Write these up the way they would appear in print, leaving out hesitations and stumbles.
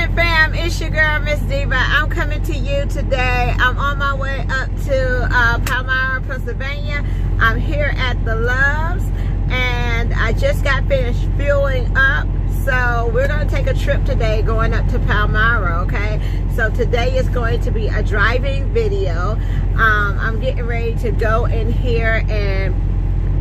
morning, fam. It's your girl, Miss Diva. I'm coming to you today. I'm on my way up to Palmyra, Pennsylvania. I'm here at the Loves, and I just got finished fueling up. So we're going to take a trip today going up to Palmyra, okay? So today is going to be a driving video. I'm getting ready to go in here, and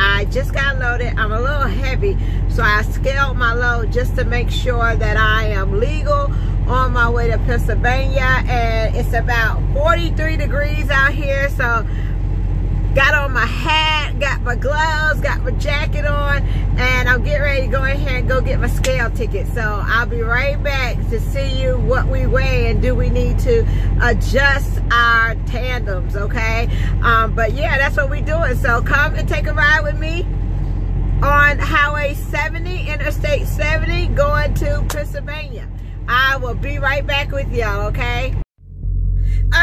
I just got loaded. I'm a little heavy, so I scaled my load just to make sure that I am legal on my way to Pennsylvania. And it's about 43 degrees out here, so got on my hat, got my gloves, got my jacket on, and I'm getting ready to go in here and go get my scale ticket. So I'll be right back to see you what we weigh and do we need to adjust our tandems, okay? But yeah, that's what we're doing. So come and take a ride with me on Highway 70, Interstate 70, going to Pennsylvania. I will be right back with y'all, okay?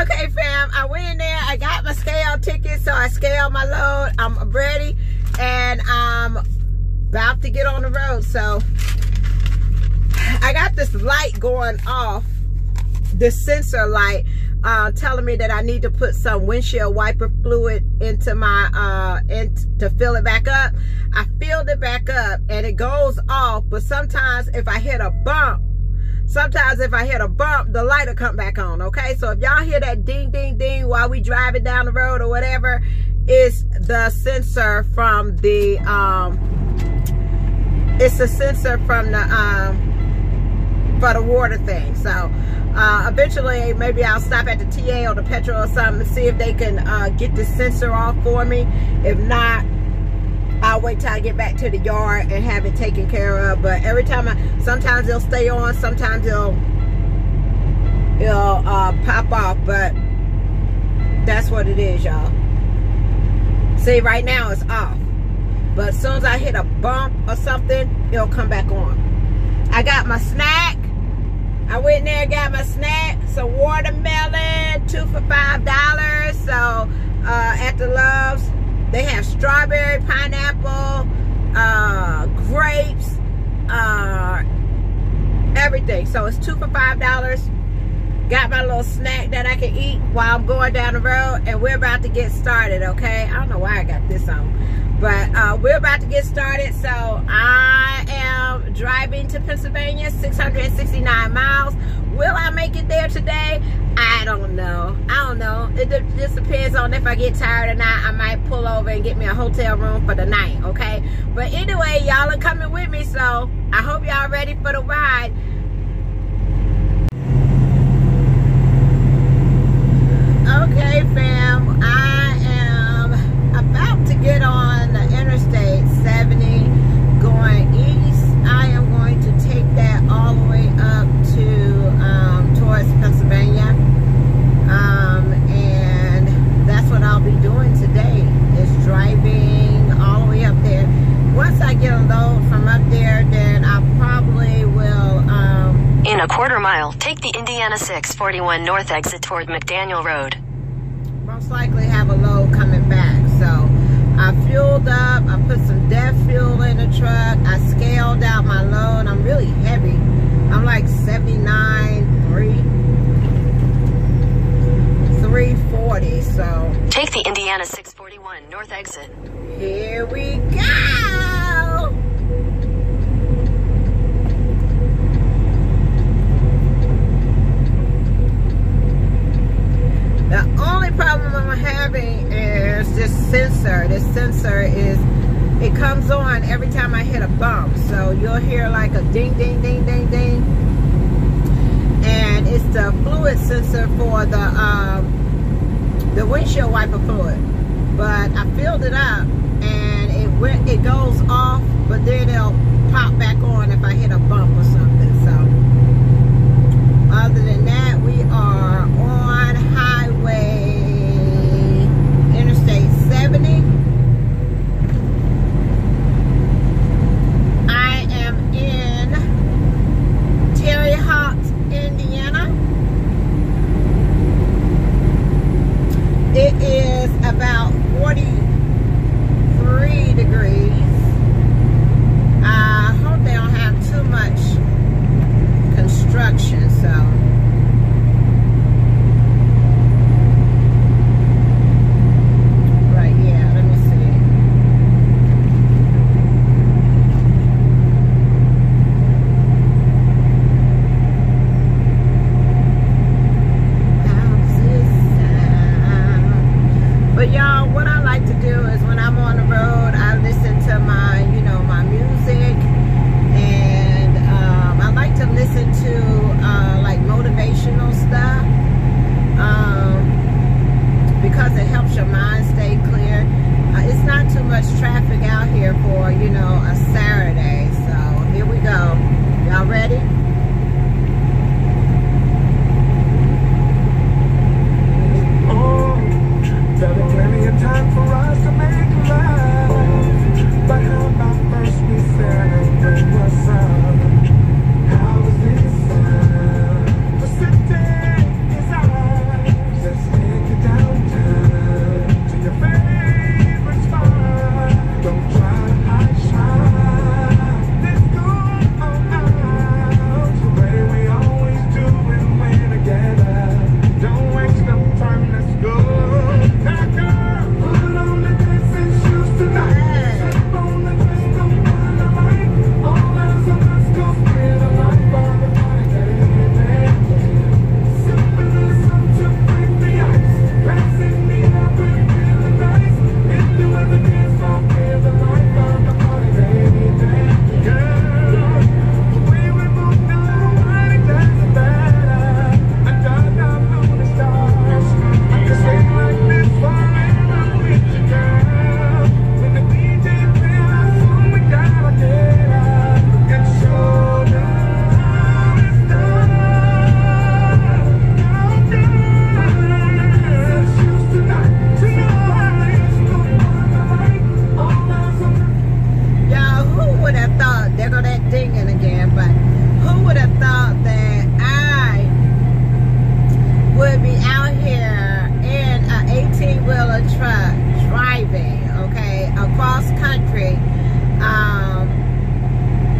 Okay, fam, I went in there, I got my scale ticket, so I scaled my load. I'm ready, and I'm about to get on the road. So I got this light going off, this sensor light, telling me that I need to put some windshield wiper fluid into my, to fill it back up. I filled it back up, and it goes off, but sometimes if I hit a bump, the light will come back on, okay? So if y'all hear that ding, ding, ding while we driving down the road or whatever, it's the sensor from the, it's the sensor from the, for the water thing. So eventually, maybe I'll stop at the TA or the petrol or something and see if they can get the sensor off for me. If not, I'll wait till I get back to the yard and have it taken care of. But every time sometimes it'll stay on, sometimes it'll pop off. But that's what it is, y'all. See, right now it's off, but as soon as I hit a bump or something, it'll come back on. I got my snack. I went in there and got my snack, some watermelon, 2 for $5. So at the Loves, they have strawberry, pineapple, grapes, everything. So it's 2 for $5. Got my little snack that I can eat while I'm going down the road, and we're about to get started, okay? I don't know why I got this on, but we're about to get started. So I am driving to Pennsylvania, 669 miles. Will I make it there today? I don't know. It just depends on if I get tired or not. I might pull over and get me a hotel room for the night, okay? But anyway, y'all are coming with me, so I hope y'all ready for the ride. Okay, fam, I am about to get on the Interstate 70 going east. I am going to take that all the way up to towards Pennsylvania, and that's what I'll be doing today, is driving all the way up there. Once I get a load from up there, then I probably will in a quarter mile, take the Indiana 641 north exit toward McDaniel Road. Most likely have a load coming back. So I fueled up, I put some DEF fuel in the truck, I scaled out my load. I'm really heavy. I'm like 340. So take the Indiana 641 north exit. Here we go. The only problem I'm having is this sensor. This sensor it comes on every time I hit a bump. So you'll hear like a ding, ding, ding, ding, ding. And it's the fluid sensor for the windshield wiper fluid. But I filled it up, and it goes off, but then it'll pop back on if I hit a bump or something. So other than that, we are on Highway Interstate 70. I am in Terre Haute, Indiana. It is about 43 degrees. know, a Saturday. So here we go. Y'all ready? Oh, there'll be plenty of time for us to make love. But how about first we celebrate what's up? How is this sound? The city is ours. Let's take it downtown to your favorite spot. Don't try to hide shine. Let's go out the way we always do when we're together. Don't waste no time. Let's go. Now, girl, put on the dancing shoes tonight. Slip on the twist, don't find the light. All eyes on us, go feel the light by the party, baby. Sipping the sun to break the ice. Passing me up and feeling nice. If you ever dance, I'll feel the light by the party, baby. Girl, the way we move now, nobody does it better. Under the moon and stars, I can stay like this forever with you, girl. When the DJ plays our song, we gotta get up and show them it's done. Oh, girl, shoes tonight, all eyes on the Y'all, who would have thought, there go that dinging again, but who would have thought that I would be out here in an 18-wheeler truck driving, okay, across country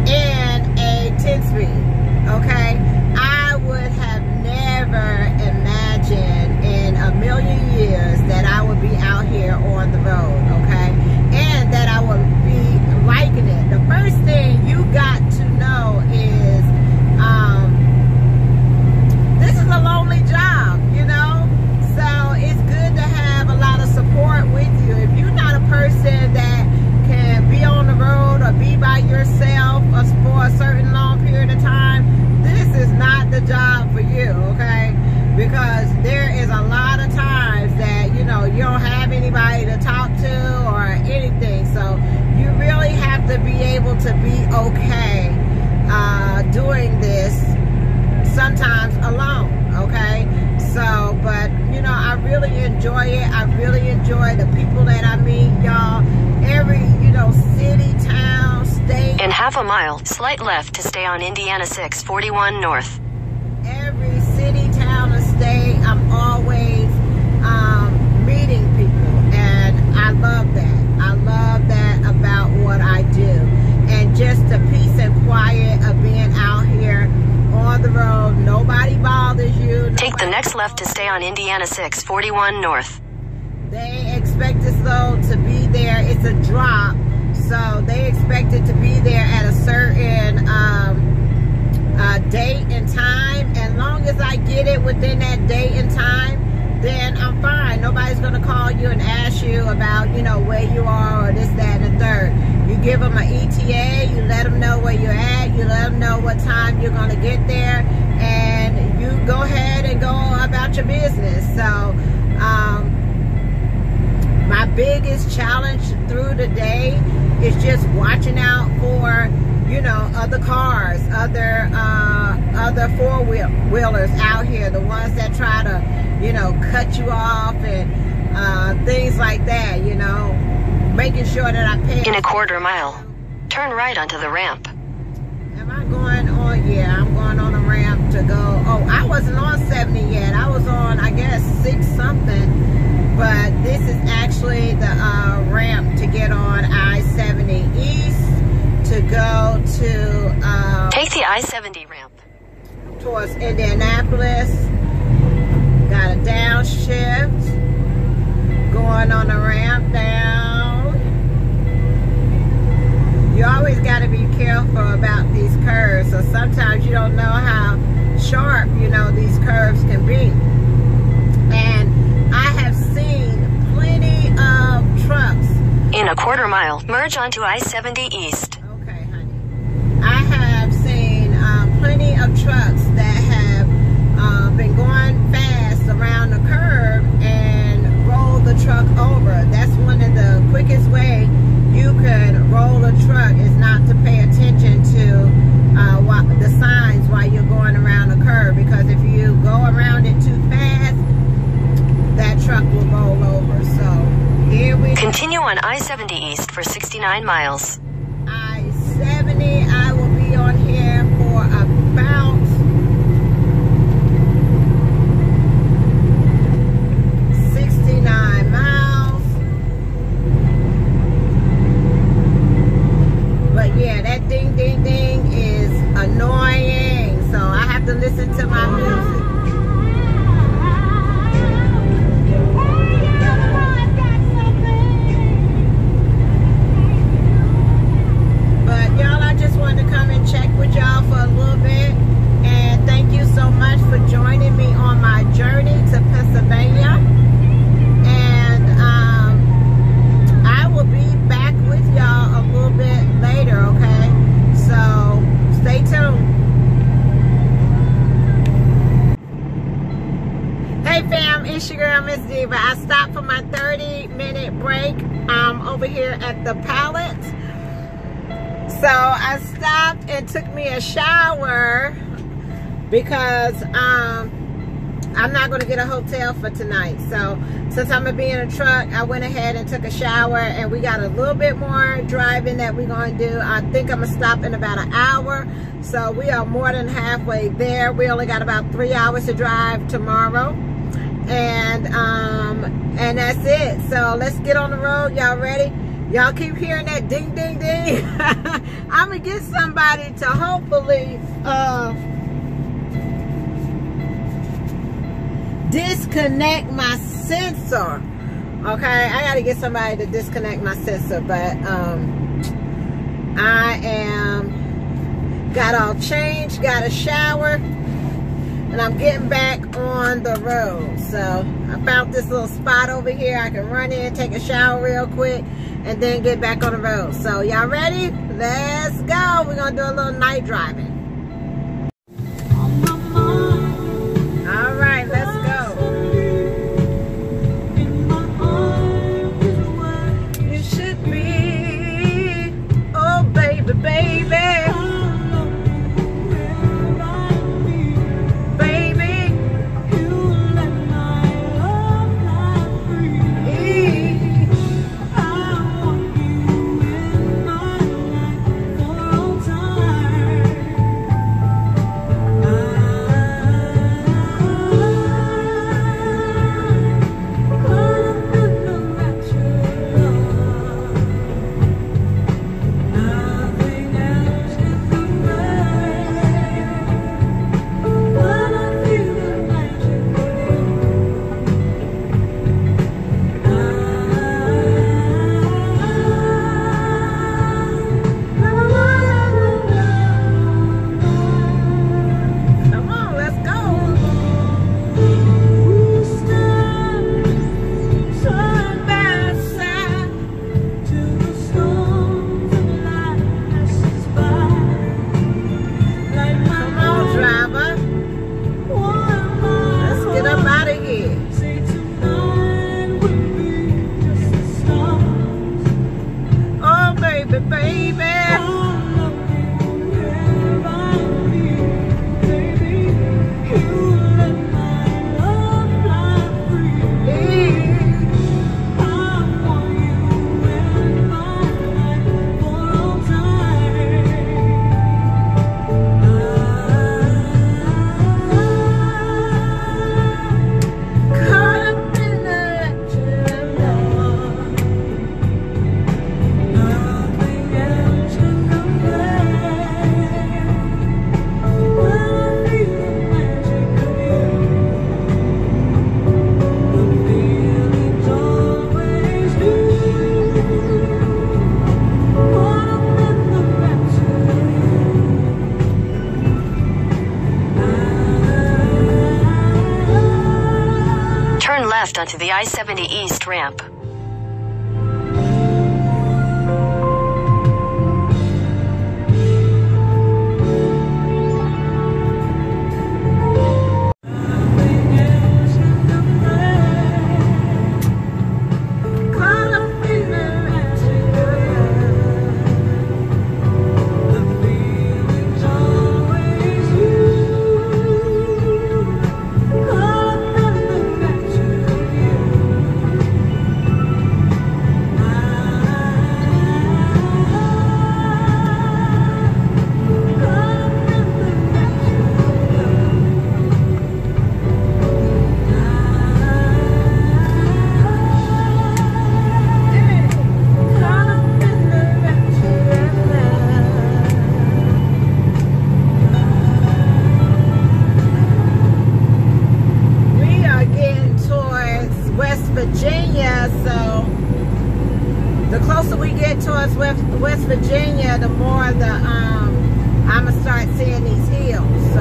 in a 10-speed, okay? I would have never imagined in a million years that I would be out here on the road, okay? And that I would be liking it. The first thing you got to know is this is a lonely job, you know? So it's good to have a lot of support with you. If you're not a person that can be on the road or be by yourself for a certain long period of time, this is not the job for you, okay? Because there is a lot of times that, you know, you don't have anybody to talk to or anything. So you really have to be able to be okay doing this sometimes alone, okay? So, but, you know, I really enjoy it. I really enjoy the people that I meet, y'all. Every, you know, city, town, state. In half a mile, slight left to stay on Indiana 641 North. Every city, town, or state, I'm always meeting people, and I love that. I love that about what I do, and just the peace and quiet of being out here on the road. Nobody bothers you. Take the next left to stay on Indiana 641 North. They expect this load to be there. It's a drop, so they expect it to be there at a certain date and time. As long as I get it within that date and time, then I'm fine. Nobody's going to call you and ask you about, you know, where you are or this, that, and the third. You give them an ETA, you let them know where you're at, you let them know what time you're going to get there, and you go ahead and go about your business. So, my biggest challenge through the day is just watching out for, you know, other cars, other four-wheelers out here, the ones that try to, you know, cut you off and things like that, you know, making sure that I pay. In a quarter mile, turn right onto the ramp. Am I going on? Yeah, I'm going on a ramp to go. Oh, I wasn't on 70 yet. I was on, I guess, 6 something. But this is actually the ramp to get on I-70 East to go to... Take the I-70 ramp. Towards Indianapolis. Got a downshift. Going on a ramp down. You always got to be careful about these curves. So sometimes you don't know how sharp, you know, these curves can be. And I have seen plenty of trucks. In a quarter mile, merge onto I-70 East. Okay, honey. I have seen plenty of trucks that have been going fast around the curve and roll the truck over. That's one of the quickest way you could roll a truck I-70 East for 69 miles. I-70, I will be on here for about 69 miles. But yeah, that ding ding ding is annoying, so I have to listen to my music. Check with y'all for a little bit, and thank you so much for joining me on my journey to Pennsylvania. And I will be back with y'all a little bit later, okay? So stay tuned. Hey fam, it's your girl Miss Diva. I stopped for my 30-minute break over here at the Pallet. So I stopped and took me a shower because I'm not going to get a hotel for tonight. So since I'm going to be in a truck, I went ahead and took a shower, and we got a little bit more driving that we're going to do. I think I'm going to stop in about an hour. So we are more than halfway there. We only got about 3 hours to drive tomorrow. And that's it. So let's get on the road. Y'all ready? Y'all keep hearing that ding, ding, ding. I'm going to get somebody to hopefully disconnect my sensor. Okay, I got to get somebody to disconnect my sensor. But I got all changed, got a shower, and I'm getting back on the road. So I found this little spot over here. I can run in, take a shower real quick, and then get back on the road. So y'all ready? Let's go. We're gonna do a little night driving. All right, let's go. You should be, oh baby, baby. Onto the I-70 East ramp. the closer we get towards West Virginia, the more I'm gonna start seeing these hills. So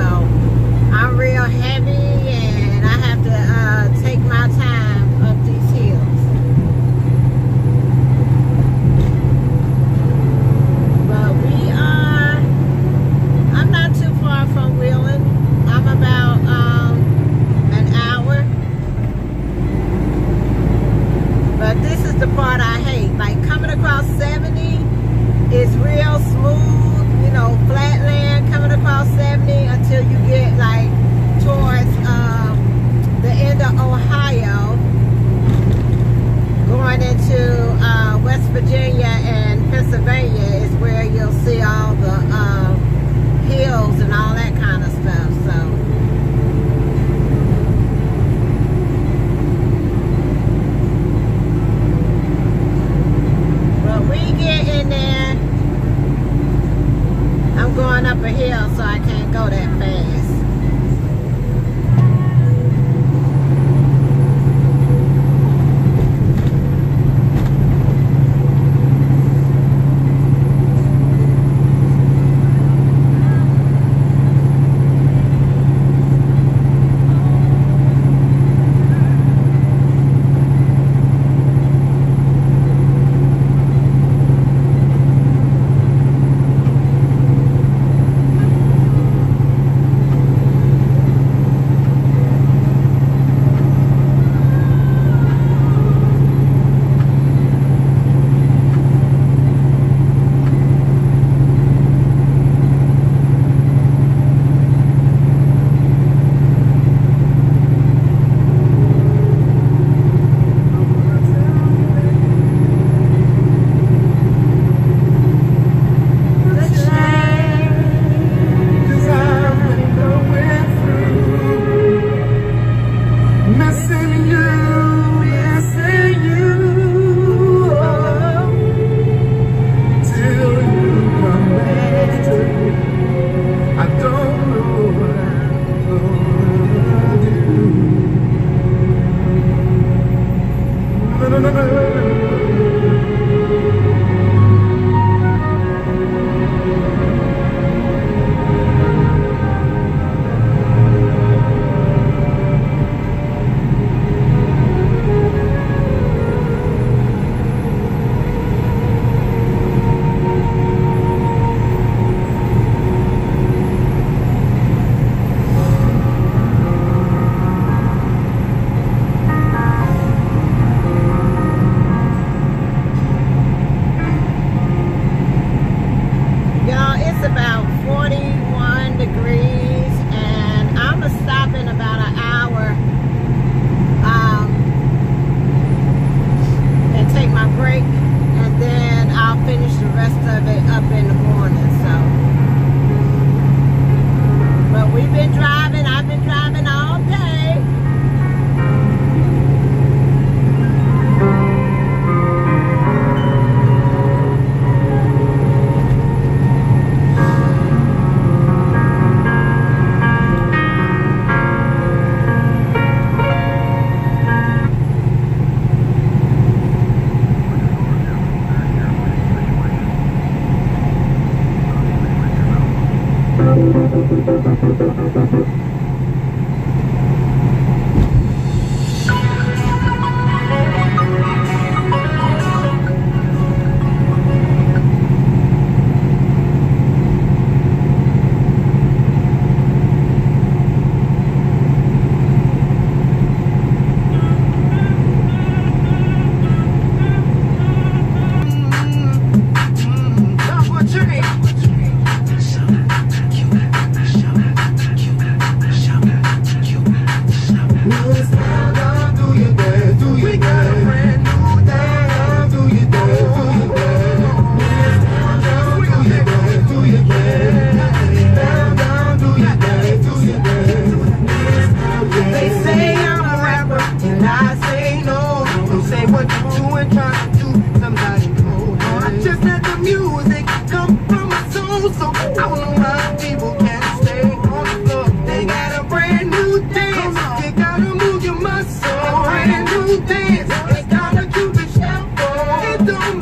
I'm real heavy, and I have to take my time up these hills. But I'm not too far from Wheeling. I'm about an hour. But this is the part I hate. Like coming across 70 is real smooth, you know, flat land coming across 70 until you get like towards the end of Ohio, going into West Virginia and Pennsylvania is where you'll see all the hills and all that kind of stuff. So get in there. I'm going up a hill, so I can't go that fast.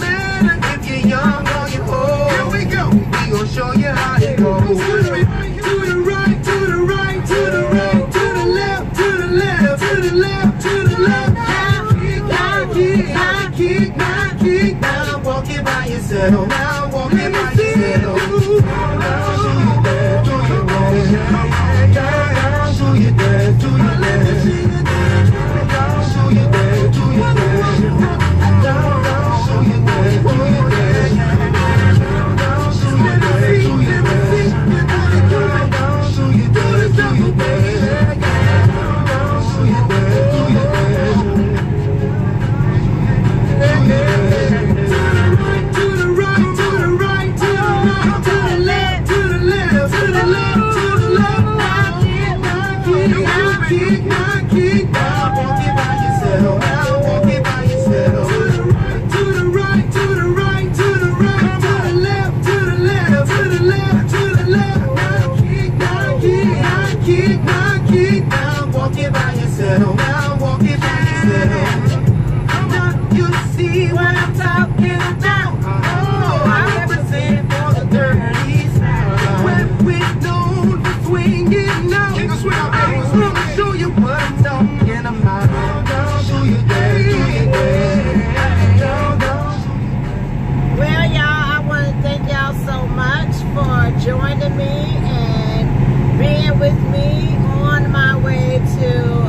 matter if you're young or you're old. Here we go. We gon' show you how it goes. To the right, to the right, to the right, to the right, to the left, to the left, to the left, to the left. Now kick, now kick. Now walk it by yourself. Now walk it by yourself. Now show you that, do you want it? Now show you that, do you want it? Now show you that, do you want it? Now show you that, do you want it? Now show you that, do you want it? Now show you that, do you want it? Now show you that, do you want it? Joining me and being with me on my way to